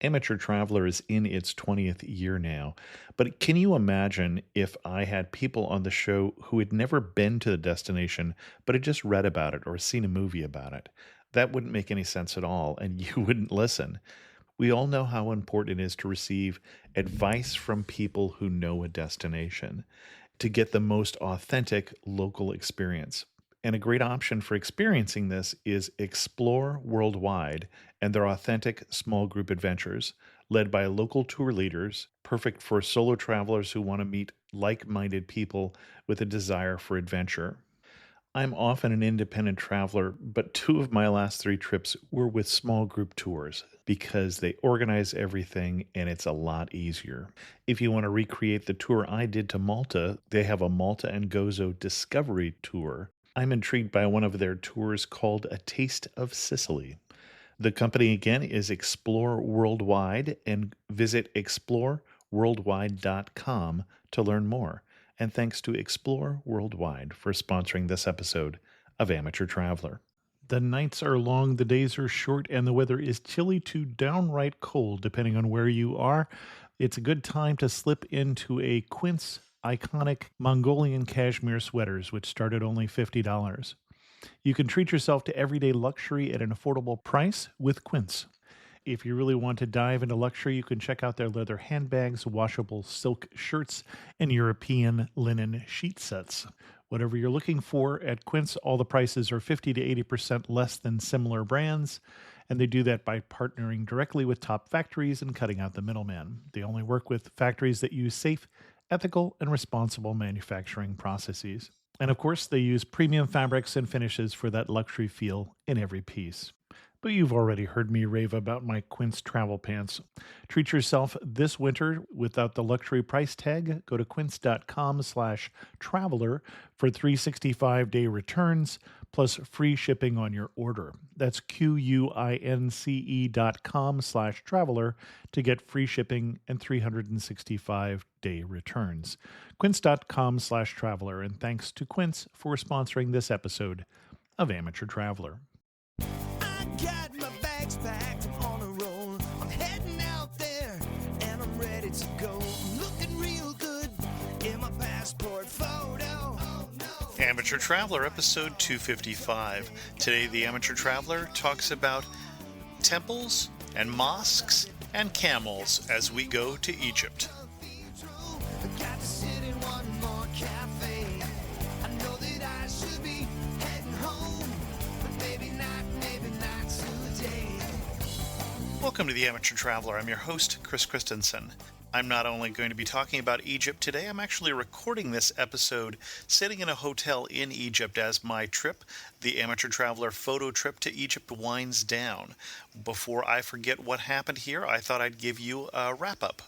Amateur Traveler is in its 20th year now, but can you imagine if I had people on the show who had never been to the destination but had just read about it or seen a movie about it? That wouldn't make any sense at all, and you wouldn't listen. We all know how important it is to receive advice from people who know a destination to get the most authentic local experience. And a great option for experiencing this is Explore Worldwide and their authentic small group adventures, led by local tour leaders, perfect for solo travelers who want to meet like minded people with a desire for adventure. I'm often an independent traveler, but two of my last three trips were with small group tours because they organize everything and it's a lot easier. If you want to recreate the tour I did to Malta, they have a Malta and Gozo Discovery Tour. I'm intrigued by one of their tours called A Taste of Sicily. The company again is Explore Worldwide and visit exploreworldwide.com to learn more. And thanks to Explore Worldwide for sponsoring this episode of Amateur Traveler. The nights are long, the days are short, and the weather is chilly to downright cold, depending on where you are. It's a good time to slip into a Quince iconic Mongolian cashmere sweaters, which start at only $50. You can treat yourself to everyday luxury at an affordable price with Quince. If you really want to dive into luxury, you can check out their leather handbags, washable silk shirts, and European linen sheet sets. Whatever you're looking for at Quince, all the prices are 50 to 80% less than similar brands, and they do that by partnering directly with top factories and cutting out the middleman. They only work with factories that use safe, ethical, and responsible manufacturing processes. And of course, they use premium fabrics and finishes for that luxury feel in every piece. But you've already heard me rave about my Quince travel pants. Treat yourself this winter without the luxury price tag. Go to quince.com/traveler for 365-day returns plus free shipping on your order. That's QUINCE.com/traveler to get free shipping and 365-day returns. Quince.com/traveler. And thanks to Quince for sponsoring this episode of Amateur Traveler. Got my bags packed, I'm on a roll. I'm heading out there and I'm ready to go. I'm looking real good in my passport photo. Oh, no. Amateur Traveler, episode 255. Today, the Amateur Traveler talks about temples and mosques and camels as we go to Egypt. Got to sit in one more cafe. I know that I should be heading home, but maybe not today. Welcome to the Amateur Traveler. I'm your host, Chris Christensen. I'm not only going to be talking about Egypt today, I'm actually recording this episode sitting in a hotel in Egypt as my trip, the Amateur Traveler photo trip to Egypt, winds down. Before I forget what happened here, I thought I'd give you a wrap-up.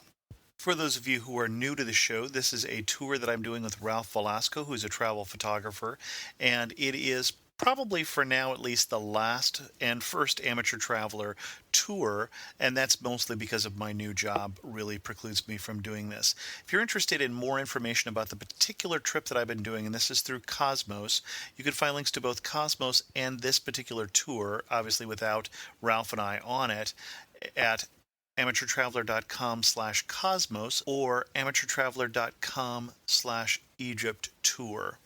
For those of you who are new to the show, this is a tour that I'm doing with Ralph Velasco, who's a travel photographer, and it is probably for now at least the last and first Amateur Traveler tour, and that's mostly because of my new job really precludes me from doing this. If you're interested in more information about the particular trip that I've been doing, and this is through Cosmos, you can find links to both Cosmos and this particular tour, obviously without Ralph and I on it, at amateurtraveler.com/cosmos or amateurtraveler.com/Egypt tour.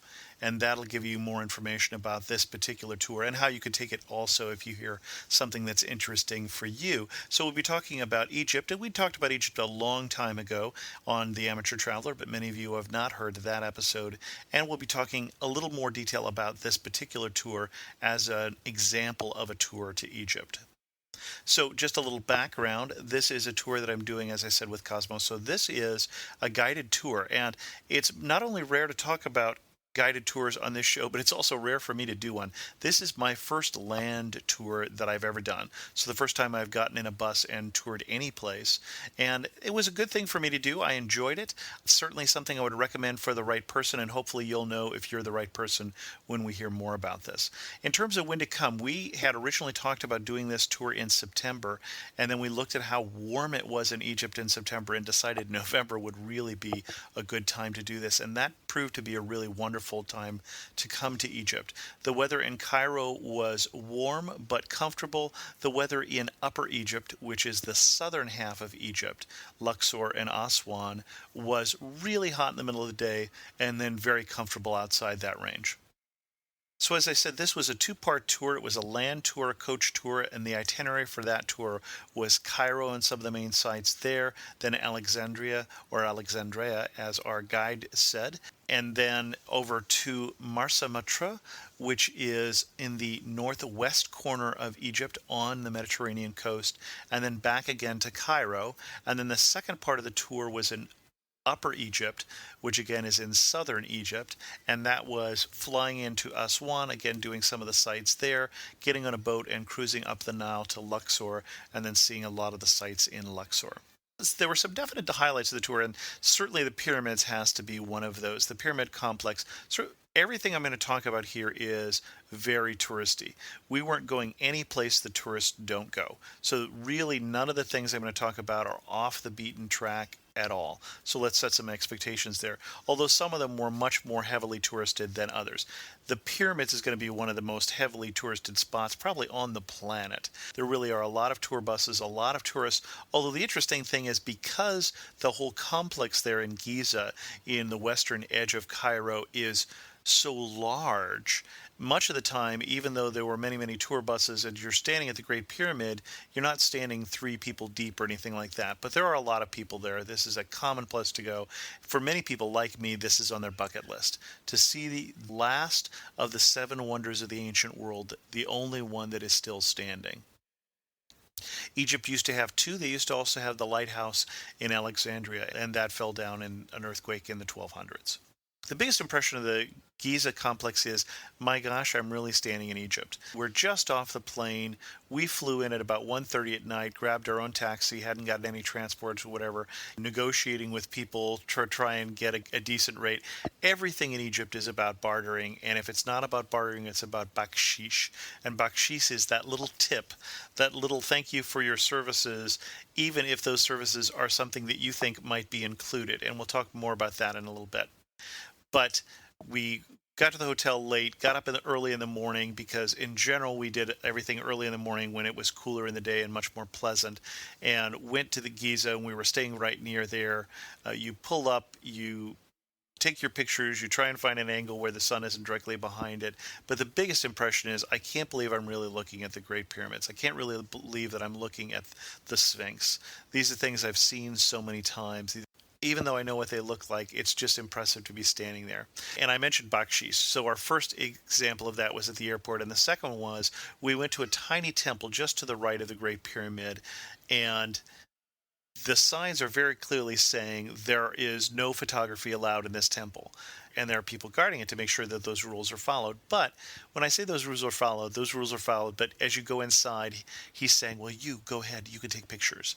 And that'll give you more information about this particular tour and how you could take it also if you hear something that's interesting for you. So we'll be talking about Egypt, and we talked about Egypt a long time ago on the Amateur Traveler, but many of you have not heard that episode. And we'll be talking a little more detail about this particular tour as an example of a tour to Egypt. So just a little background, this is a tour that I'm doing, as I said, with Cosmos. So this is a guided tour, and it's not only rare to talk about guided tours on this show, but it's also rare for me to do one. This is my first land tour that I've ever done. So the first time I've gotten in a bus and toured any place. And it was a good thing for me to do. I enjoyed it. It's certainly something I would recommend for the right person, and hopefully you'll know if you're the right person when we hear more about this. In terms of when to come, we had originally talked about doing this tour in September, and then we looked at how warm it was in Egypt in September and decided November would really be a good time to do this. And that proved to be a really wonderful wonderful time to come to Egypt. The weather in Cairo was warm but comfortable. The weather in Upper Egypt, which is the southern half of Egypt, Luxor and Aswan, was really hot in the middle of the day and then very comfortable outside that range. So as I said, this was a two-part tour. It was a land tour, a coach tour, and the itinerary for that tour was Cairo and some of the main sites there, then Alexandria, or Alexandria, as our guide said, and then over to Marsa Matruh, which is in the northwest corner of Egypt on the Mediterranean coast, and then back again to Cairo. And then the second part of the tour was in Upper Egypt, which again is in southern Egypt, and that was flying into Aswan, again doing some of the sites there, getting on a boat and cruising up the Nile to Luxor, and then seeing a lot of the sites in Luxor. There were some definite highlights of the tour, and certainly the pyramids has to be one of those. The pyramid complex. So everything I'm going to talk about here is very touristy. We weren't going any place the tourists don't go. So really none of the things I'm going to talk about are off the beaten track at all. So let's set some expectations there. Although some of them were much more heavily touristed than others. The pyramids is going to be one of the most heavily touristed spots probably on the planet. There really are a lot of tour buses, a lot of tourists. Although the interesting thing is because the whole complex there in Giza in the western edge of Cairo is so large, much of the time, even though there were many, many tour buses and you're standing at the Great Pyramid, you're not standing 3 people deep or anything like that. But there are a lot of people there. This is a common place to go. For many people like me, this is on their bucket list. To see the last of the 7 wonders of the ancient world, the only one that is still standing. Egypt used to have 2. They used to also have the lighthouse in Alexandria, and that fell down in an earthquake in the 1200s. The biggest impression of the Giza complex is, my gosh, I'm really standing in Egypt. We're just off the plane. We flew in at about 1:30 at night, grabbed our own taxi, hadn't gotten any transport or whatever, negotiating with people to try and get a decent rate. Everything in Egypt is about bartering, and if it's not about bartering, it's about bakshish. And bakshish is that little tip, that little thank you for your services, even if those services are something that you think might be included. And we'll talk more about that in a little bit. But we got to the hotel late, got up early in the morning because in general we did everything early in the morning when it was cooler in the day and much more pleasant, and went to the Giza, and we were staying right near there. You pull up, you take your pictures, you try and find an angle where the sun isn't directly behind it. But the biggest impression is, I can't believe I'm really looking at the Great Pyramids. I can't really believe that I'm looking at the Sphinx. These are things I've seen so many times. Even though I know what they look like, it's just impressive to be standing there. And I mentioned bakshish. So our first example of that was at the airport. And the second one was we went to a tiny temple just to the right of the Great Pyramid. And the signs are very clearly saying there is no photography allowed in this temple. And there are people guarding it to make sure that those rules are followed. But when I say those rules are followed, those rules are followed. But as you go inside, he's saying, well, you go ahead, you can take pictures.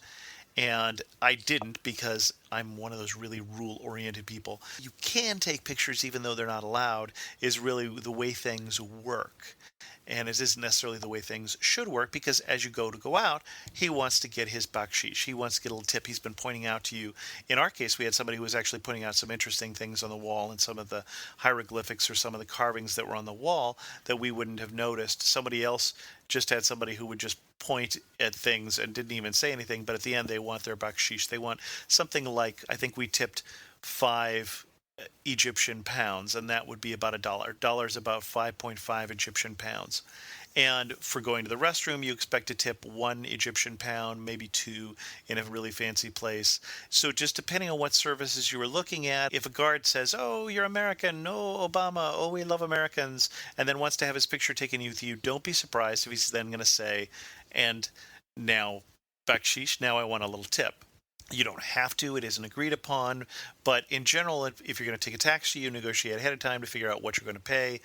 And I didn't because I'm one of those really rule-oriented people. You can take pictures even though they're not allowed is really the way things work. And it isn't necessarily the way things should work because as you go out, he wants to get his bakshish. He wants to get a little tip. He's been pointing out to you. In our case, we had somebody who was actually pointing out some interesting things on the wall and some of the hieroglyphics or some of the carvings that were on the wall that we wouldn't have noticed. Somebody else just had somebody who would just point at things and didn't even say anything, but at the end they want their bakshish. They want something like, I think we tipped 5 Egyptian pounds, and that would be about $1. Dollar is about 5.5 Egyptian pounds. And for going to the restroom, you expect to tip 1 Egyptian pound, maybe 2 in a really fancy place. So just depending on what services you were looking at, if a guard says, oh, you're American, no, Obama, oh, we love Americans, and then wants to have his picture taken with you, don't be surprised if he's then going to say, and now, bakshish, now I want a little tip. You don't have to, it isn't agreed upon, but in general, if you're going to take a taxi, you negotiate ahead of time to figure out what you're going to pay.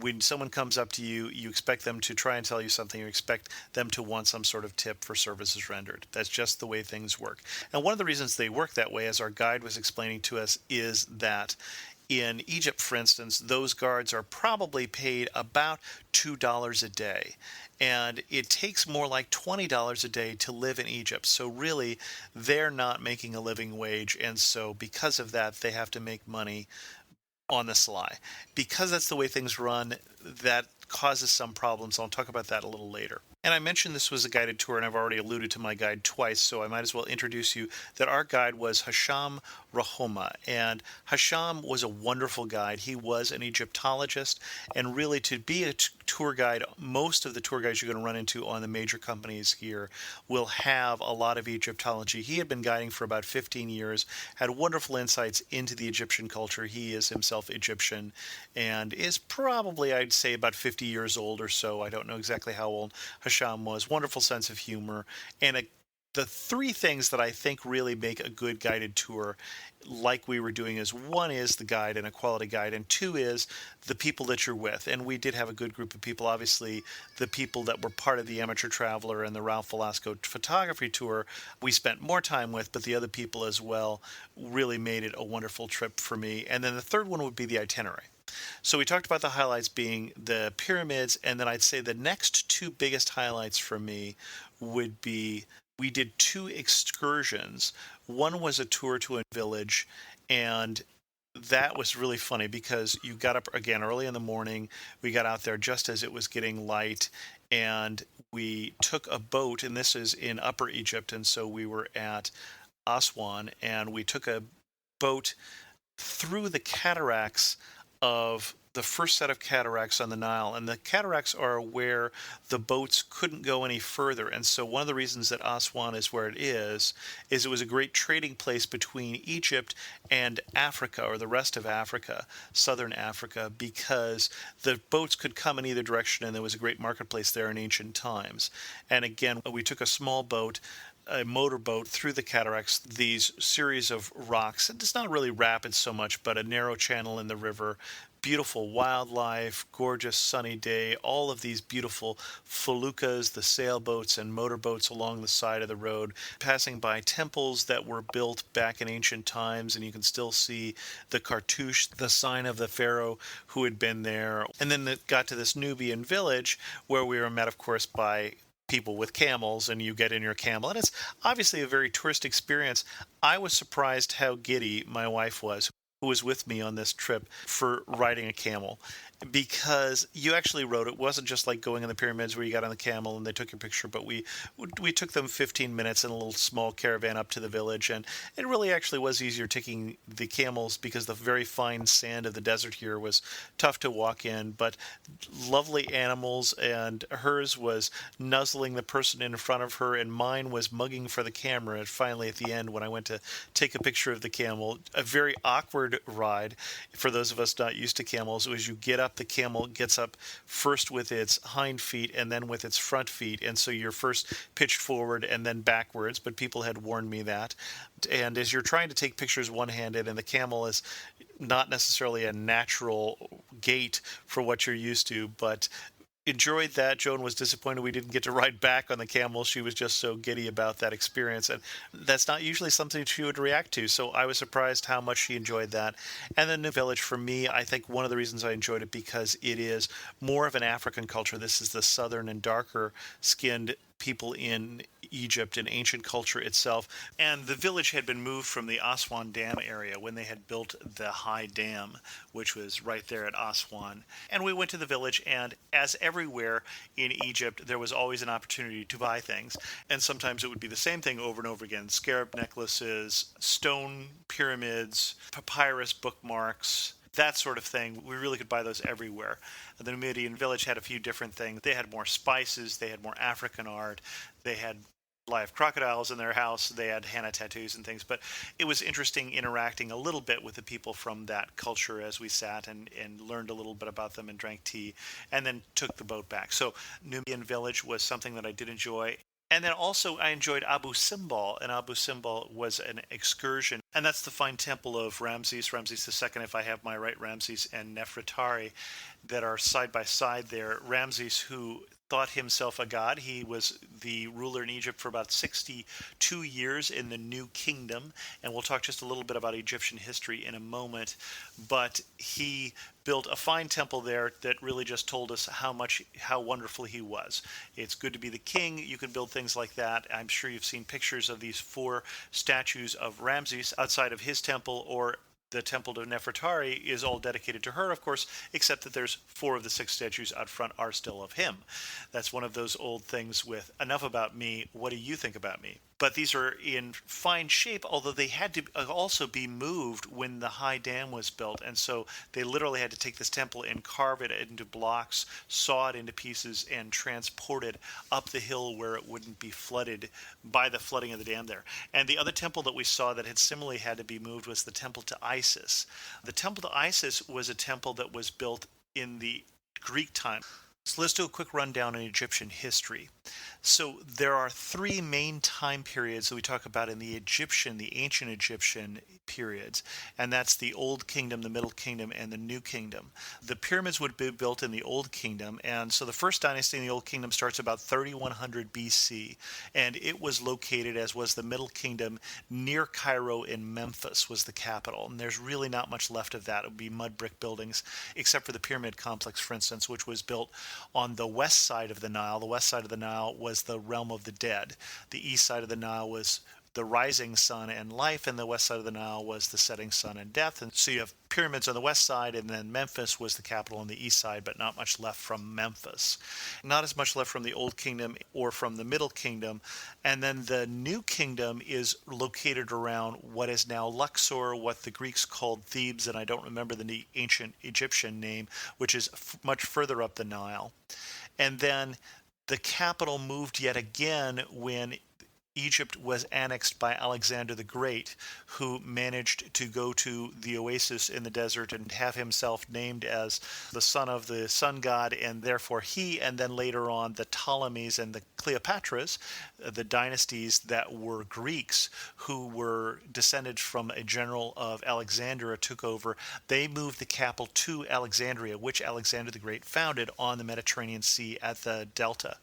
When someone comes up to you, you expect them to try and tell you something, you expect them to want some sort of tip for services rendered. That's just the way things work. And one of the reasons they work that way, as our guide was explaining to us, is that in Egypt, for instance, those guards are probably paid about $2 a day. And it takes more like $20 a day to live in Egypt. So really, they're not making a living wage. And so because of that, they have to make money on the sly. Because that's the way things run, that causes some problems. I'll talk about that a little later. And I mentioned this was a guided tour, and I've already alluded to my guide twice, so I might as well introduce you that our guide was Hisham Rahoma. And Hisham was a wonderful guide. He was an Egyptologist, and really to be a tour guide, most of the tour guides you're going to run into on the major companies here will have a lot of Egyptology. He had been guiding for about 15 years, had wonderful insights into the Egyptian culture. He is himself Egyptian and is probably, I'd say, about 50 years old or so. I don't know exactly how old Hisham was. Wonderful sense of humor, and the three things that I think really make a good guided tour, like we were doing, is one is the guide and a quality guide, and two is the people that you're with. And we did have a good group of people. Obviously, the people that were part of the Amateur Traveler and the Ralph Velasco photography tour, we spent more time with, but the other people as well really made it a wonderful trip for me. And then the third one would be the itinerary. So we talked about the highlights being the pyramids, and then I'd say the next two biggest highlights for me would be we did two excursions. One was a tour to a village, and that was really funny because you got up again early in the morning. We got out there just as it was getting light, and we took a boat, and this is in Upper Egypt, and so we were at Aswan, and we took a boat through the cataracts of the first set of cataracts on the Nile. And the cataracts are where the boats couldn't go any further. And so one of the reasons that Aswan is where it is it was a great trading place between Egypt and Africa, or the rest of Africa, southern Africa, because the boats could come in either direction, and there was a great marketplace there in ancient times. And again, we took a small boat, a motorboat, through the cataracts, these series of rocks. It's not really rapids so much, but a narrow channel in the river, beautiful wildlife, gorgeous sunny day, all of these beautiful feluccas, the sailboats and motorboats along the side of the road, passing by temples that were built back in ancient times, and you can still see the cartouche, the sign of the pharaoh who had been there. And then it got to this Nubian village where we were met, of course, by people with camels, and you get in your camel, and it's obviously a very tourist experience. I was surprised how giddy my wife was, who was with me on this trip, for riding a camel, because you actually rode. It wasn't just like going in the pyramids where you got on the camel and they took your picture, but we took them 15 minutes in a little small caravan up to the village, and it really actually was easier taking the camels because the very fine sand of the desert here was tough to walk in, but lovely animals, and hers was nuzzling the person in front of her, and mine was mugging for the camera. And finally, at the end, when I went to take a picture of the camel, a very awkward ride for those of us not used to camels, was you get up, the camel gets up first with its hind feet and then with its front feet, and so you're first pitched forward and then backwards, but people had warned me that. And as you're trying to take pictures one-handed, and the camel is not necessarily a natural gait for what you're used to, but enjoyed that. Joan was disappointed we didn't get to ride back on the camel. She was just so giddy about that experience, and that's not usually something she would react to, so I was surprised how much she enjoyed that. And then the village, for me, I think one of the reasons I enjoyed it because it is more of an African culture. This is the southern and darker skinned people in Egypt and ancient culture itself. And the village had been moved from the Aswan Dam area when they had built the high dam, which was right there at Aswan. And we went to the village, and as everywhere in Egypt, there was always an opportunity to buy things. And sometimes it would be the same thing over and over again: scarab necklaces, stone pyramids, papyrus bookmarks, that sort of thing. We really could buy those everywhere. The Numidian village had a few different things. They had more spices, they had more African art, they had live crocodiles in their house, they had henna tattoos and things. But it was interesting interacting a little bit with the people from that culture as we sat and learned a little bit about them and drank tea, and then took the boat back. So Nubian village was something that I did enjoy. And then also I enjoyed Abu Symbel, and Abu Symbel was an excursion. And that's the fine temple of Ramses II, if I have my right, Ramses and Nefertari, that are side by side there. Ramses, who thought himself a god. He was the ruler in Egypt for about 62 years in the New Kingdom, and we'll talk just a little bit about Egyptian history in a moment, but he built a fine temple there that really just told us how wonderful he was. It's good to be the king. You can build things like that. I'm sure you've seen pictures of these 4 statues of Ramses outside of his temple, or the temple to Nefertari is all dedicated to her, of course, except that there's 4 of the 6 statues out front are still of him. That's one of those old things with enough about me, what do you think about me? But these are in fine shape, although they had to also be moved when the high dam was built. And so they literally had to take this temple and carve it into blocks, saw it into pieces, and transport it up the hill where it wouldn't be flooded by the flooding of the dam there. And the other temple that we saw that had similarly had to be moved was the temple to Isis. The temple to Isis was a temple that was built in the Greek time. So let's do a quick rundown on Egyptian history. So there are 3 main time periods that we talk about in the ancient Egyptian periods, and that's the Old Kingdom, the Middle Kingdom, and the New Kingdom. The pyramids would be built in the Old Kingdom, and so the first dynasty in the Old Kingdom starts about 3100 BC, and it was located, as was the Middle Kingdom, near Cairo in Memphis was the capital, and there's really not much left of that. It would be mud brick buildings, except for the pyramid complex, for instance, which was built on the west side of the Nile. The west side of the Nile was the realm of the dead. The east side of the Nile was the rising sun and life, and the west side of the Nile was the setting sun and death. And so you have pyramids on the west side, and then Memphis was the capital on the east side, but not much left from Memphis. Not as much left from the Old Kingdom or from the Middle Kingdom. And then the New Kingdom is located around what is now Luxor, what the Greeks called Thebes, and I don't remember the ancient Egyptian name, which is much further up the Nile. And then the capital moved yet again when Egypt was annexed by Alexander the Great, who managed to go to the oasis in the desert and have himself named as the son of the sun god, and therefore he, and then later on the Ptolemies and the Cleopatras, the dynasties that were Greeks who were descended from a general of Alexandria, took over. They moved the capital to Alexandria, which Alexander the Great founded on the Mediterranean Sea at the delta.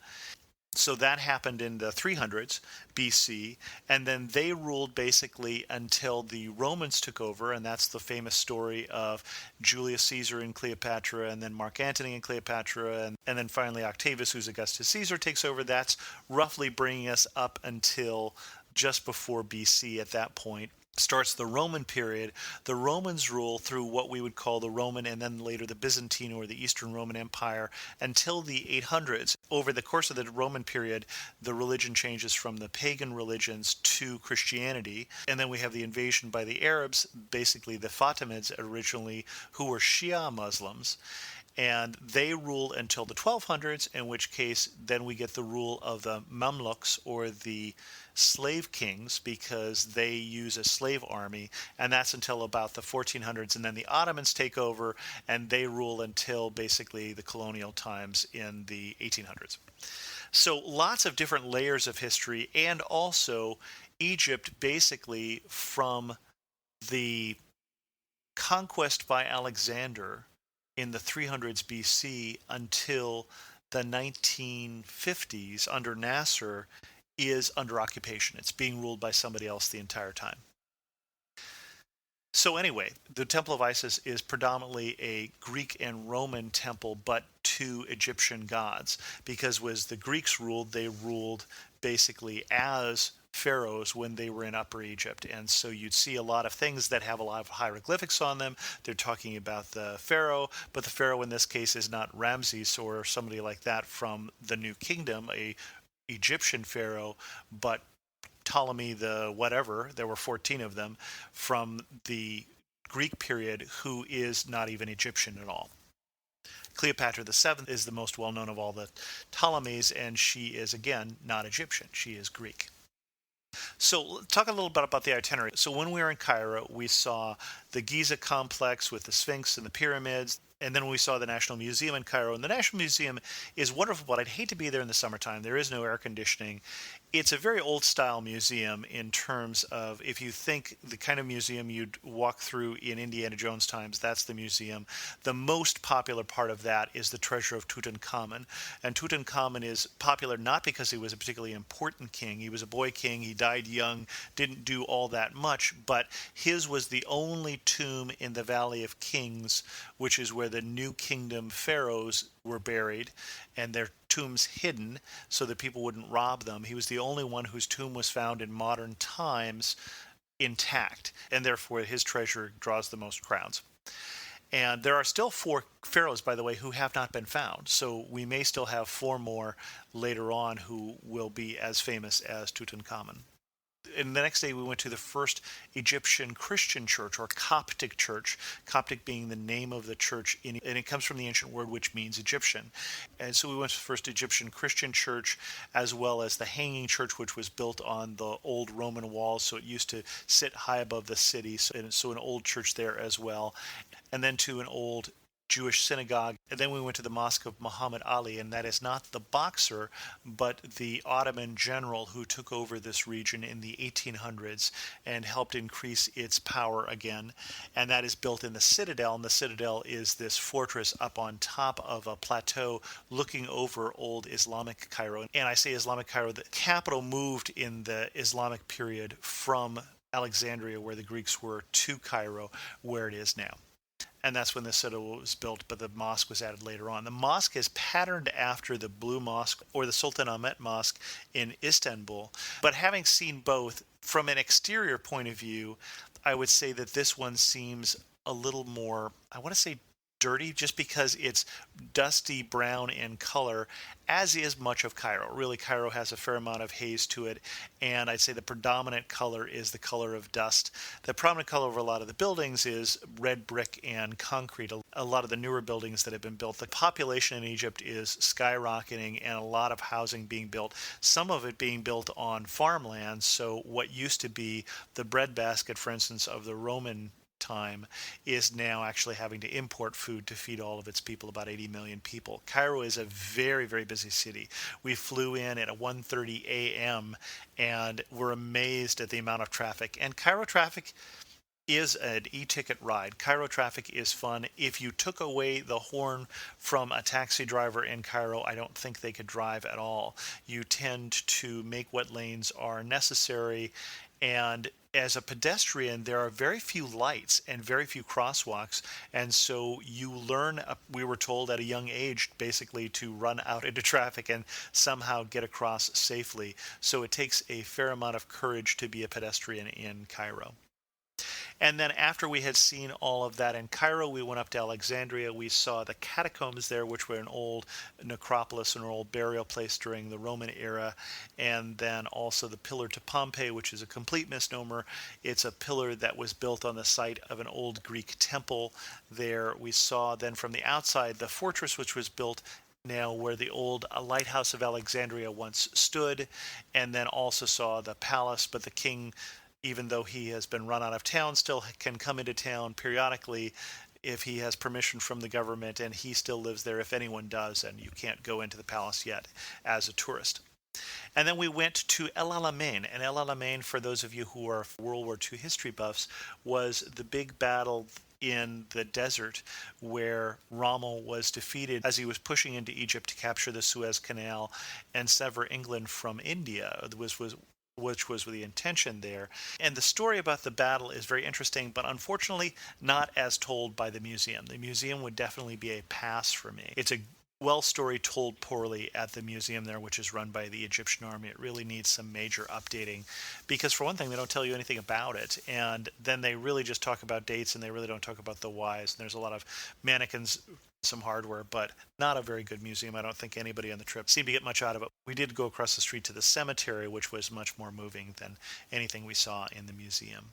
So that happened in the 300s BC, and then they ruled basically until the Romans took over, and that's the famous story of Julius Caesar and Cleopatra, and then Mark Antony and Cleopatra, and then finally Octavius, who's Augustus Caesar, takes over. That's roughly bringing us up until just before BC. At that point starts the Roman period. The Romans rule through what we would call the Roman and then later the Byzantine or the Eastern Roman Empire until the 800s. Over the course of the Roman period, the religion changes from the pagan religions to Christianity, and then we have the invasion by the Arabs, basically the Fatimids originally, who were Shia Muslims. And they ruled until the 1200s, in which case then we get the rule of the Mamluks, or the slave kings, because they use a slave army, and that's until about the 1400s. And then the Ottomans take over, and they rule until basically the colonial times in the 1800s. So lots of different layers of history, and also Egypt basically from the conquest by Alexander in the 300s BC until the 1950s under Nasser is under occupation. It's being ruled by somebody else the entire time. So anyway, the Temple of Isis is predominantly a Greek and Roman temple, but to Egyptian gods, because as the Greeks ruled, they ruled basically as pharaohs when they were in Upper Egypt. And so you'd see a lot of things that have a lot of hieroglyphics on them. They're talking about the pharaoh, but the pharaoh in this case is not Ramses or somebody like that from the New Kingdom, a Egyptian pharaoh, but Ptolemy the whatever, there were 14 of them from the Greek period, who is not even Egyptian at all. Cleopatra VII is the most well-known of all the Ptolemies, and she is, again, not Egyptian. She is Greek. So talk a little bit about the itinerary. So when we were in Cairo, we saw the Giza complex with the Sphinx and the pyramids, and then we saw the National Museum in Cairo. And the National Museum is wonderful, but I'd hate to be there in the summertime. There is no air conditioning. It's a very old-style museum in terms of, if you think the kind of museum you'd walk through in Indiana Jones times, that's the museum. The most popular part of that is the treasure of Tutankhamun. And Tutankhamun is popular not because he was a particularly important king. He was a boy king. He died young, didn't do all that much, but his was the only tomb in the Valley of Kings, which is where the New Kingdom pharaohs were buried, and their tombs hidden so that people wouldn't rob them. He was the only one whose tomb was found in modern times intact, and therefore his treasure draws the most crowds. And there are still 4 pharaohs, by the way, who have not been found. So we may still have 4 more later on who will be as famous as Tutankhamun. And the next day we went to the first Egyptian Christian church, or Coptic church, Coptic being the name of the church, and it comes from the ancient word which means Egyptian. And so we went to the first Egyptian Christian church, as well as the Hanging Church, which was built on the old Roman walls, so it used to sit high above the city, so an old church there as well. And then to an old Jewish synagogue. And then we went to the Mosque of Muhammad Ali, and that is not the boxer, but the Ottoman general who took over this region in the 1800s and helped increase its power again. And that is built in the citadel, and the citadel is this fortress up on top of a plateau looking over old Islamic Cairo. And I say Islamic Cairo, the capital moved in the Islamic period from Alexandria, where the Greeks were, to Cairo, where it is now. And that's when the citadel was built, but the mosque was added later on. The mosque is patterned after the Blue Mosque or the Sultanahmet Mosque in Istanbul. But having seen both, from an exterior point of view, I would say that this one seems a little more, I want to say, dirty, just because it's dusty brown in color, as is much of Cairo. Really, Cairo has a fair amount of haze to it, and I'd say the predominant color is the color of dust. The prominent color of a lot of the buildings is red brick and concrete. A lot of the newer buildings that have been built, the population in Egypt is skyrocketing, and a lot of housing being built, some of it being built on farmland. So what used to be the breadbasket, for instance, of the Roman time, is now actually having to import food to feed all of its people, about 80 million people. Cairo is a very, very busy city. We flew in at 1:30 a.m. and were amazed at the amount of traffic. And Cairo traffic is an e-ticket ride. Cairo traffic is fun. If you took away the horn from a taxi driver in Cairo, I don't think they could drive at all. You tend to make what lanes are necessary, and as a pedestrian, there are very few lights and very few crosswalks, and so you learn, we were told at a young age, basically to run out into traffic and somehow get across safely. So it takes a fair amount of courage to be a pedestrian in Cairo. And then after we had seen all of that in Cairo, we went up to Alexandria. We saw the Catacombs there, which were an old necropolis, an old burial place during the Roman era. And then also the Pillar to Pompey, which is a complete misnomer. It's a pillar that was built on the site of an old Greek temple there. We saw then from the outside the fortress, which was built now where the old lighthouse of Alexandria once stood, and then also saw the palace. But the king, even though he has been run out of town, still can come into town periodically if he has permission from the government, and he still lives there if anyone does, and you can't go into the palace yet as a tourist. And then we went to El Alamein, and El Alamein, for those of you who are World War II history buffs, was the big battle in the desert where Rommel was defeated as he was pushing into Egypt to capture the Suez Canal and sever England from India, which was the intention there. And the story about the battle is very interesting, but unfortunately not as told by the museum. The museum would definitely be a pass for me. It's a story told poorly at the museum there, which is run by the Egyptian army. It really needs some major updating because, for one thing, they don't tell you anything about it, and then they really just talk about dates, and they really don't talk about the whys. And there's a lot of mannequins, some hardware, but not a very good museum. I don't think anybody on the trip seemed to get much out of it. We did go across the street to the cemetery, which was much more moving than anything we saw in the museum.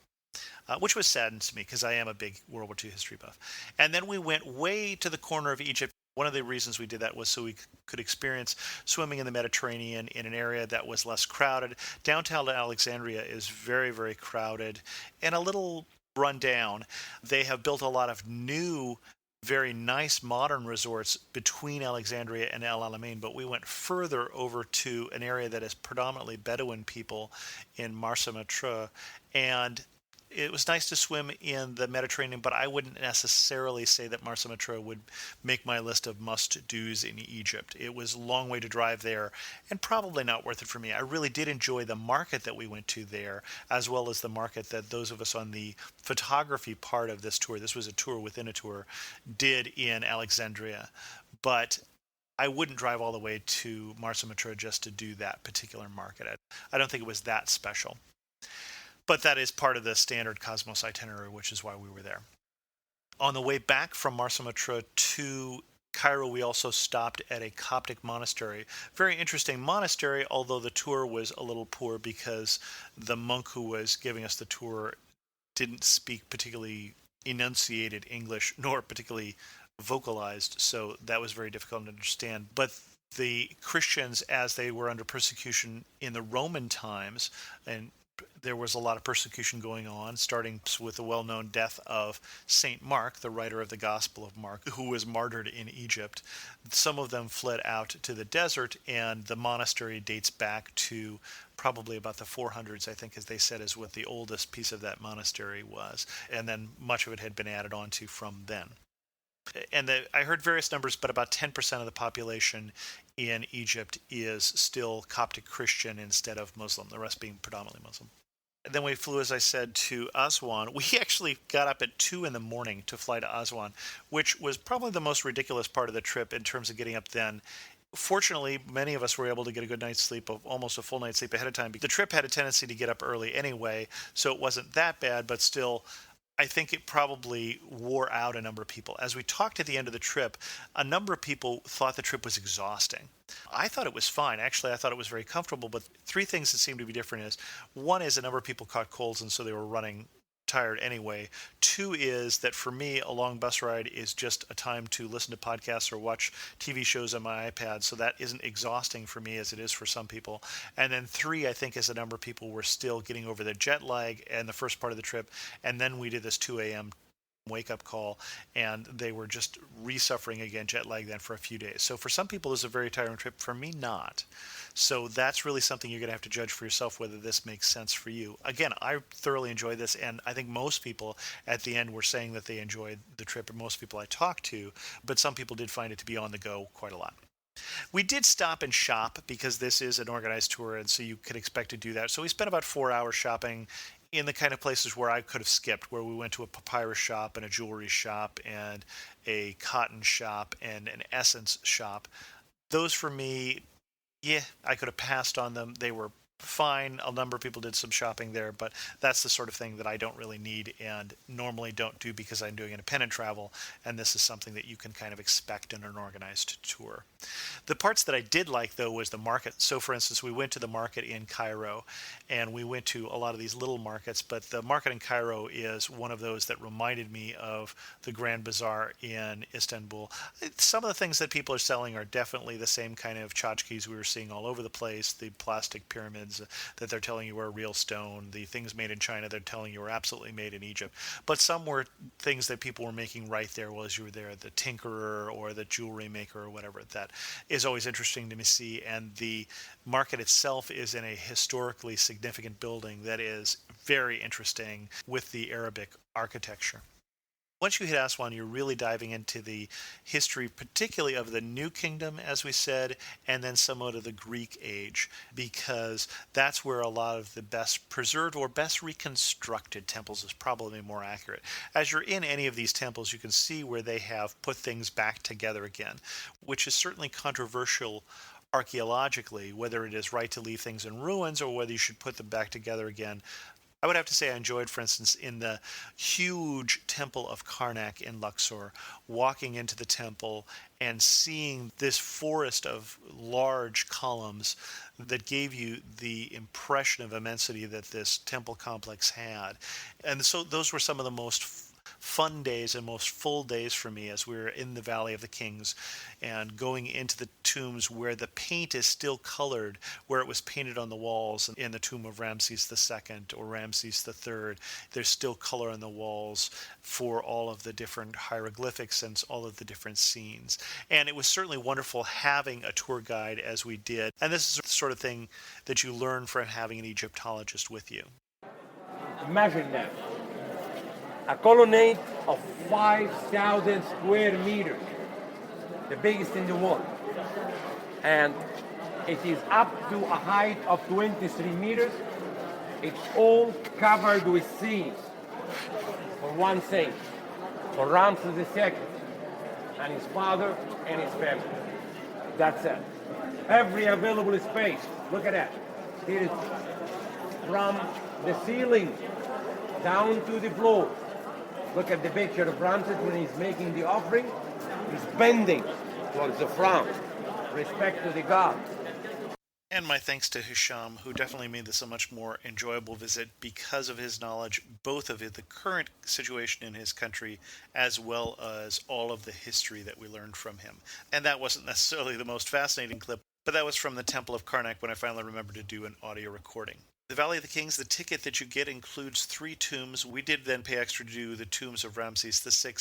Which was saddened to me because I am a big World War II history buff. And then we went way to the corner of Egypt. One of the reasons we did that was so we could experience swimming in the Mediterranean in an area that was less crowded. Downtown Alexandria is very, very crowded and a little run down. They have built a lot of new, very nice modern resorts between Alexandria and El Alamein, but we went further over to an area that is predominantly Bedouin people in Marsa Matruh, and it was nice to swim in the Mediterranean, but I wouldn't necessarily say that Marsa Matruh would make my list of must-dos in Egypt. It was a long way to drive there and probably not worth it for me. I really did enjoy the market that we went to there, as well as the market that those of us on the photography part of this tour, this was a tour within a tour, did in Alexandria. But I wouldn't drive all the way to Marsa Matruh just to do that particular market. I don't think it was that special. But that is part of the standard Cosmos itinerary, which is why we were there. On the way back from Marsa Matruh to Cairo, we also stopped at a Coptic monastery. Very interesting monastery, although the tour was a little poor because the monk who was giving us the tour didn't speak particularly enunciated English, nor particularly vocalized, so that was very difficult to understand. But the Christians, as they were under persecution in the Roman times, and there was a lot of persecution going on, starting with the well-known death of Saint Mark, the writer of the Gospel of Mark, who was martyred in Egypt. Some of them fled out to the desert, and the monastery dates back to probably about the 400s, I think, as they said, is what the oldest piece of that monastery was. And then much of it had been added on to from then. And I heard various numbers, but about 10% of the population in Egypt is still Coptic Christian instead of Muslim, the rest being predominantly Muslim. And then we flew, as I said, to Aswan. We actually got up at 2 in the morning to fly to Aswan, which was probably the most ridiculous part of the trip in terms of getting up then. Fortunately, many of us were able to get a good night's sleep, almost a full night's sleep ahead of time. The trip had a tendency to get up early anyway, so it wasn't that bad, but still, I think it probably wore out a number of people. As we talked at the end of the trip, a number of people thought the trip was exhausting. I thought it was fine. Actually, I thought it was very comfortable, but 3 things that seemed to be different is, one is a number of people caught colds, and so they were running tired anyway. 2 is that for me, a long bus ride is just a time to listen to podcasts or watch TV shows on my iPad, so that isn't exhausting for me as it is for some people. And then 3, I think, is a number of people were still getting over the jet lag and the first part of the trip, and then we did this 2 a.m. wake-up call, and they were just re-suffering again jet lag then for a few days. So for some people, this is a very tiring trip. For me, not. So that's really something you're going to have to judge for yourself whether this makes sense for you. Again, I thoroughly enjoyed this, and I think most people at the end were saying that they enjoyed the trip, or most people I talked to, but some people did find it to be on the go quite a lot. We did stop and shop because this is an organized tour, and so you could expect to do that. So we spent about 4 hours shopping in the kind of places where I could have skipped, where we went to a papyrus shop and a jewelry shop and a cotton shop and an essence shop. Those for me, yeah, I could have passed on them. They were fine. A number of people did some shopping there, but that's the sort of thing that I don't really need and normally don't do because I'm doing independent travel, and this is something that you can kind of expect in an organized tour. The parts that I did like, though, was the market. So, for instance, we went to the market in Cairo, and we went to a lot of these little markets, but the market in Cairo is one of those that reminded me of the Grand Bazaar in Istanbul. Some of the things that people are selling are definitely the same kind of tchotchkes we were seeing all over the place, the plastic pyramids that they're telling you are real stone, the things made in China they're telling you are absolutely made in Egypt. But some were things that people were making right there while you were there, the tinkerer or the jewelry maker or whatever. That is always interesting to me see. And the market itself is in a historically significant building that is very interesting with the Arabic architecture. Once you hit Aswan, you're really diving into the history, particularly of the New Kingdom, as we said, and then somewhat of the Greek age, because that's where a lot of the best preserved or best reconstructed temples is probably more accurate. As you're in any of these temples, you can see where they have put things back together again, which is certainly controversial archaeologically, whether it is right to leave things in ruins or whether you should put them back together again. I would have to say I enjoyed, for instance, in the huge temple of Karnak in Luxor, walking into the temple and seeing this forest of large columns that gave you the impression of immensity that this temple complex had. And so those were some of the most fun days and most full days for me as we were in the Valley of the Kings and going into the tombs where the paint is still colored, where it was painted on the walls in the tomb of Ramses II or Ramses III. There's still color on the walls for all of the different hieroglyphics and all of the different scenes. And it was certainly wonderful having a tour guide as we did. And this is the sort of thing that you learn from having an Egyptologist with you. Imagine that. A colonnade of 5,000 square meters, the biggest in the world. And it is up to a height of 23 meters. It's all covered with scenes. For one thing, for Ramses II and his father and his family. That's it. Every available space, look at that. Here is from the ceiling down to the floor. Look at the picture of Ramses when he's making the offering. He's bending towards the front. Respect to the god. And my thanks to Hisham, who definitely made this a much more enjoyable visit because of his knowledge, both of the current situation in his country, as well as all of the history that we learned from him. And that wasn't necessarily the most fascinating clip, but that was from the Temple of Karnak when I finally remembered to do an audio recording. The Valley of the Kings, the ticket that you get includes 3 tombs. We did then pay extra to do the tombs of Ramses VI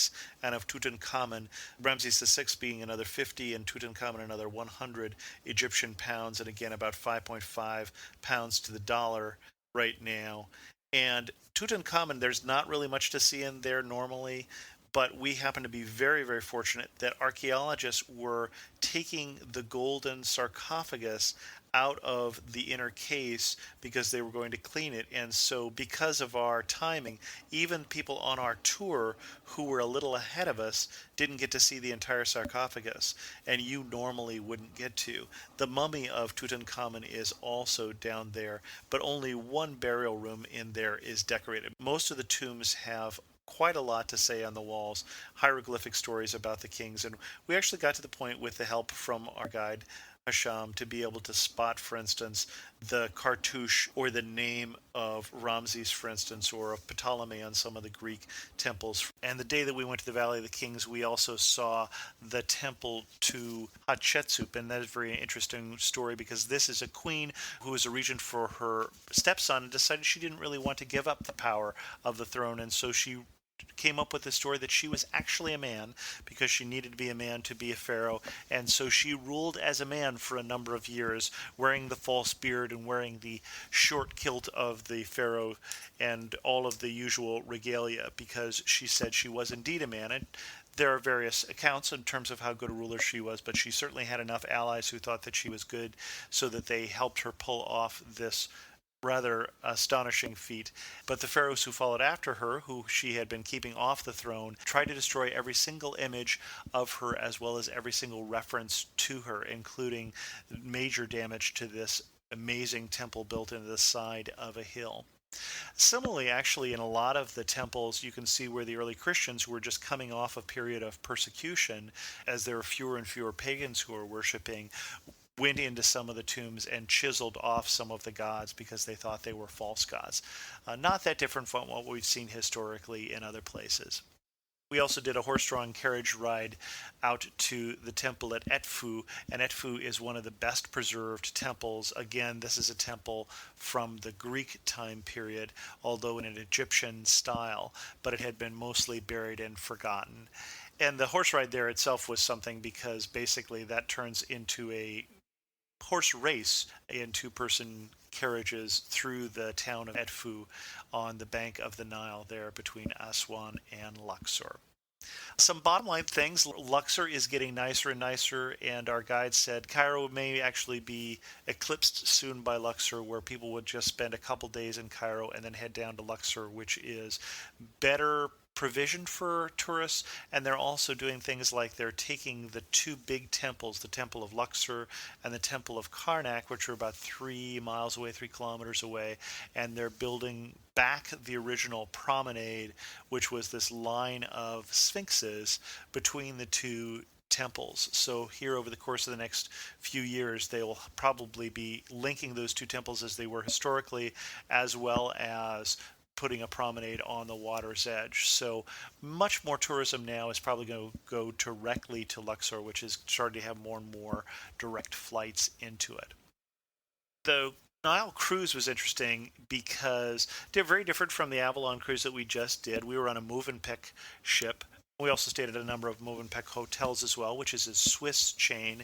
and of Tutankhamun. Ramses VI being another 50 and Tutankhamun another 100 Egyptian pounds, and again about 5.5 pounds to the dollar right now. And Tutankhamun, there's not really much to see in there normally, but we happen to be very, very fortunate that archaeologists were taking the golden sarcophagus out of the inner case because they were going to clean it. And so because of our timing, even people on our tour who were a little ahead of us didn't get to see the entire sarcophagus, and you normally wouldn't get to. The mummy of Tutankhamun is also down there, but only one burial room in there is decorated. Most of the tombs have quite a lot to say on the walls, hieroglyphic stories about the kings, and we actually got to the point with the help from our guide Hasham to be able to spot, for instance, the cartouche or the name of Ramses, for instance, or of Ptolemy on some of the Greek temples. And the day that we went to the Valley of the Kings, we also saw the temple to Hatshepsut, and that is a very interesting story because this is a queen who was a regent for her stepson and decided she didn't really want to give up the power of the throne, and so she came up with the story that she was actually a man because she needed to be a man to be a pharaoh, and so she ruled as a man for a number of years, wearing the false beard and wearing the short kilt of the pharaoh and all of the usual regalia because she said she was indeed a man. And there are various accounts in terms of how good a ruler she was, but she certainly had enough allies who thought that she was good so that they helped her pull off this rather astonishing feat. But the pharaohs who followed after her, who she had been keeping off the throne, tried to destroy every single image of her as well as every single reference to her, including major damage to this amazing temple built into the side of a hill. Similarly, actually, in a lot of the temples, you can see where the early Christians were just coming off a period of persecution as there were fewer and fewer pagans who were worshiping, went into some of the tombs and chiseled off some of the gods because they thought they were false gods. Not that different from what we've seen historically in other places. We also did a horse-drawn carriage ride out to the temple at Etfu, and Etfu is one of the best preserved temples. Again, this is a temple from the Greek time period, although in an Egyptian style, but it had been mostly buried and forgotten. And the horse ride there itself was something because basically that turns into a horse race in 2-person carriages through the town of Etfu on the bank of the Nile there between Aswan and Luxor. Some bottom line things: Luxor is getting nicer and nicer, and our guide said Cairo may actually be eclipsed soon by Luxor, where people would just spend a couple days in Cairo and then head down to Luxor, which is better provisioned for tourists. And they're also doing things like they're taking the 2 big temples, the Temple of Luxor and the Temple of Karnak, which are about 3 miles away, 3 kilometers away, and they're building back the original promenade, which was this line of sphinxes between the 2 temples. So here over the course of the next few years, they will probably be linking those 2 temples as they were historically, as well as putting a promenade on the water's edge. So much more tourism now is probably going to go directly to Luxor, which is starting to have more and more direct flights into it. The Nile cruise was interesting because they're very different from the Avalon cruise that we just did. We were on a Movenpick ship. We also stayed at a number of Movenpick hotels as well, which is a Swiss chain.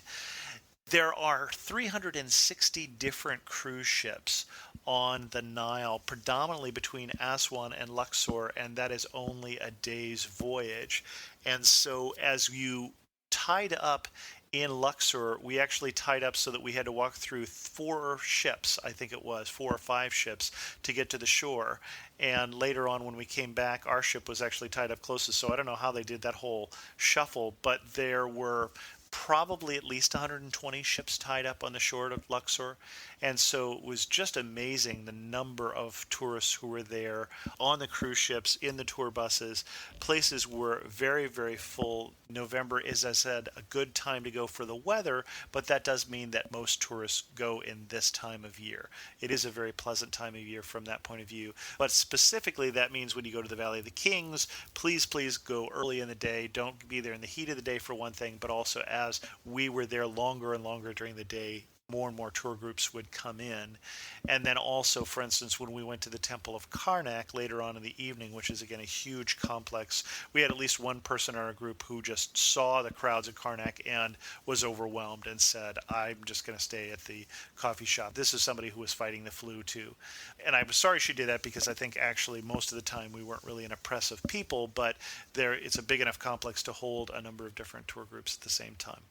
There are 360 different cruise ships on the Nile, predominantly between Aswan and Luxor, and that is only a day's voyage. And so as you tied up in Luxor, we actually tied up so that we had to walk through 4 ships, I think it was 4 or 5 ships, to get to the shore. And later on when we came back, our ship was actually tied up closest, so I don't know how they did that whole shuffle, but there were probably at least 120 ships tied up on the shore of Luxor. And so it was just amazing the number of tourists who were there on the cruise ships, in the tour buses. Places were very, very full. November is, as I said, a good time to go for the weather, but that does mean that most tourists go in this time of year. It is a very pleasant time of year from that point of view. But specifically, that means when you go to the Valley of the Kings, please, please go early in the day. Don't be there in the heat of the day, for one thing, but also as we were there longer and longer during the day, more and more tour groups would come in. And then also, for instance, when we went to the Temple of Karnak later on in the evening, which is again a huge complex, we had at least one person in our group who just saw the crowds at Karnak and was overwhelmed and said, I'm just going to stay at the coffee shop. This is somebody who was fighting the flu too. And I was sorry she did that, because I think actually most of the time we weren't really in a press of people, but it's a big enough complex to hold a number of different tour groups at the same time.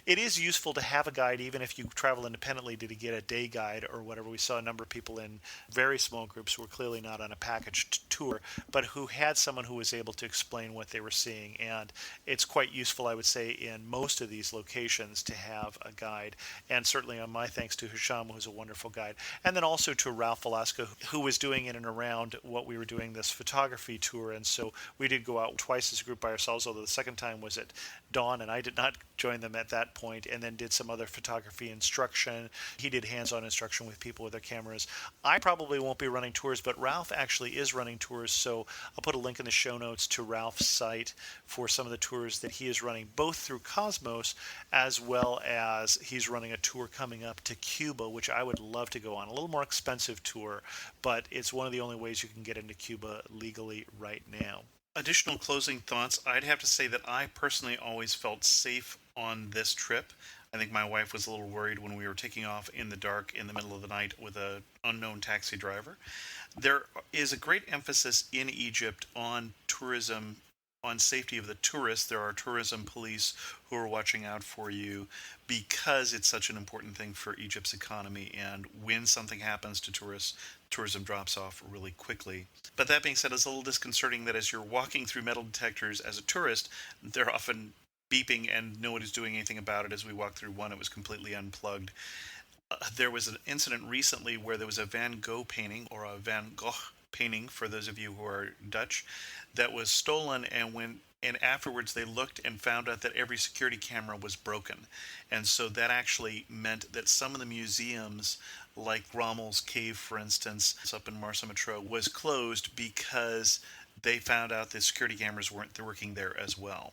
It is useful to have a guide, even if you travel independently, to get a day guide or whatever. We saw a number of people in very small groups who were clearly not on a packaged tour, but who had someone who was able to explain what they were seeing. And it's quite useful, I would say, in most of these locations to have a guide. And certainly on my thanks to Hisham, who's a wonderful guide. And then also to Ralph Velasco, who was doing in and around what we were doing, this photography tour. And so we did go out twice as a group by ourselves, although the second time was at dawn, and I did not join them at that point, and then did some other photography instruction. He did hands-on instruction with people with their cameras. I probably won't be running tours, but Ralph actually is running tours, so I'll put a link in the show notes to Ralph's site for some of the tours that he is running, both through Cosmos, as well as he's running a tour coming up to Cuba, which I would love to go on. A little more expensive tour, but it's one of the only ways you can get into Cuba legally right now. Additional closing thoughts. I'd have to say that I personally always felt safe on this trip. I think my wife was a little worried when we were taking off in the dark in the middle of the night with an unknown taxi driver. There is a great emphasis in Egypt on tourism, on safety of the tourists. There are tourism police who are watching out for you, because it's such an important thing for Egypt's economy, and when something happens to tourists, tourism drops off really quickly. But that being said, it's a little disconcerting that as you're walking through metal detectors as a tourist, they're often beeping and nobody's doing anything about it. As we walked through one, it was completely unplugged. There was an incident recently where there was a Van Gogh painting, or a Van Gogh painting for those of you who are Dutch, that was stolen, and afterwards they looked and found out that every security camera was broken. And so that actually meant that some of the museums, like Rommel's Cave, for instance, up in Marsa Matruh, was closed because they found out the security cameras weren't working there as well.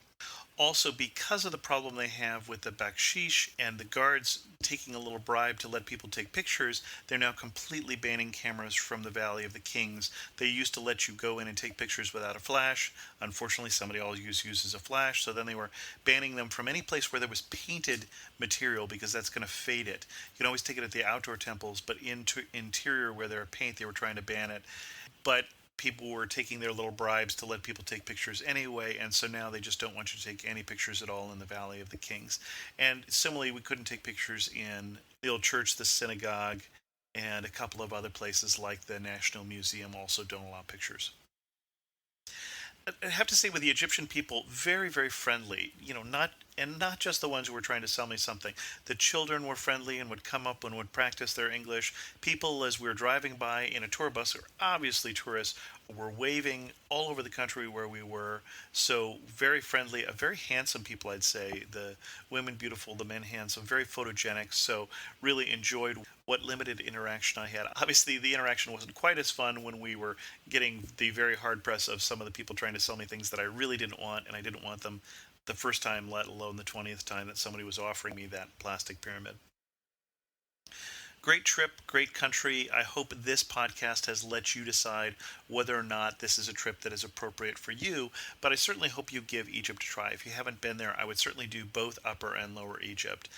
Also, because of the problem they have with the bakshish and the guards taking a little bribe to let people take pictures, they're now completely banning cameras from the Valley of the Kings. They used to let you go in and take pictures without a flash. Unfortunately, somebody always uses a flash, so then they were banning them from any place where there was painted material, because that's going to fade it. You can always take it at the outdoor temples, but interior where there are paint, they were trying to ban it. But people were taking their little bribes to let people take pictures anyway, and so now they just don't want you to take any pictures at all in the Valley of the Kings. And similarly, we couldn't take pictures in the old church, the synagogue, and a couple of other places like the National Museum also don't allow pictures. I have to say, with the Egyptian people, very, very friendly. Not just the ones who were trying to sell me something. The children were friendly and would come up and would practice their English. People, as we were driving by in a tour bus, who are obviously tourists, were waving all over the country where we were. So very friendly, a very handsome people, I'd say. The women beautiful, the men handsome, very photogenic. So really enjoyed what limited interaction I had. Obviously, the interaction wasn't quite as fun when we were getting the very hard press of some of the people trying to sell me things that I really didn't want, and I didn't want them the first time, let alone the 20th time that somebody was offering me that plastic pyramid. Great trip, great country. I hope this podcast has let you decide whether or not this is a trip that is appropriate for you, but I certainly hope you give Egypt a try. If you haven't been there, I would certainly do both Upper and Lower Egypt.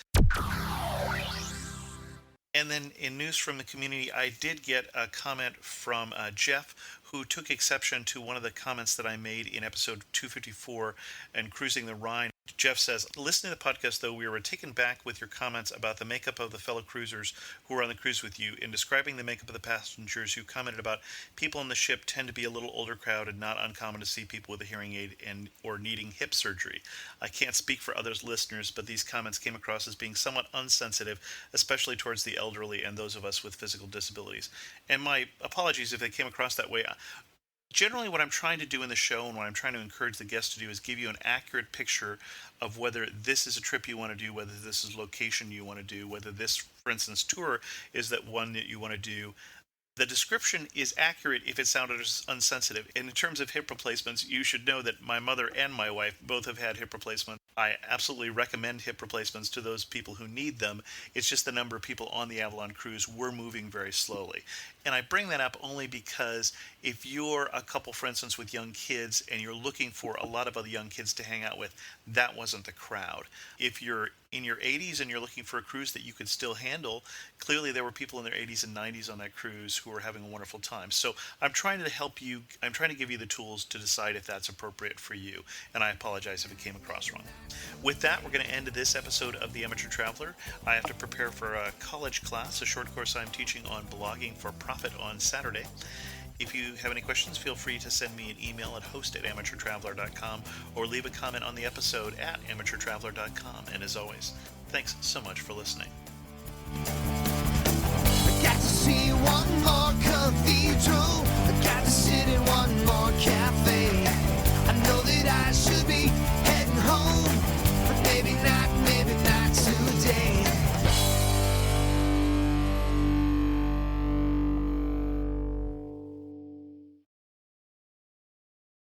And then in news from the community, I did get a comment from Jeff, who took exception to one of the comments that I made in episode 254 and Cruising the Rhine. Jeff says, listening to the podcast, though, we were taken back with your comments about the makeup of the fellow cruisers who were on the cruise with you. In describing the makeup of the passengers, you commented about people on the ship tend to be a little older crowd and not uncommon to see people with a hearing aid or needing hip surgery. I can't speak for others listeners, but these comments came across as being somewhat unsensitive, especially towards the elderly and those of us with physical disabilities. And my apologies if they came across that way. Generally, what I'm trying to do in the show and what I'm trying to encourage the guests to do is give you an accurate picture of whether this is a trip you want to do, whether this is location you want to do, whether this, for instance, tour is that one that you want to do. The description is accurate if it sounded unsensitive. And in terms of hip replacements, you should know that my mother and my wife both have had hip replacements. I absolutely recommend hip replacements to those people who need them. It's just the number of people on the Avalon cruise were moving very slowly. And I bring that up only because if you're a couple, for instance, with young kids and you're looking for a lot of other young kids to hang out with, that wasn't the crowd. If you're in your 80s and you're looking for a cruise that you could still handle, clearly there were people in their 80s and 90s on that cruise who were having a wonderful time. So I'm trying to help you. I'm trying to give you the tools to decide if that's appropriate for you. And I apologize if it came across wrong. With that, we're going to end this episode of The Amateur Traveler. I have to prepare for a college class, a short course I'm teaching on blogging for profit on Saturday. If you have any questions, feel free to send me an email at host@amateurtraveler.com or leave a comment on the episode at amateurtraveler.com. And as always, thanks so much for listening. I got to see one more cathedral. I got to sit in one more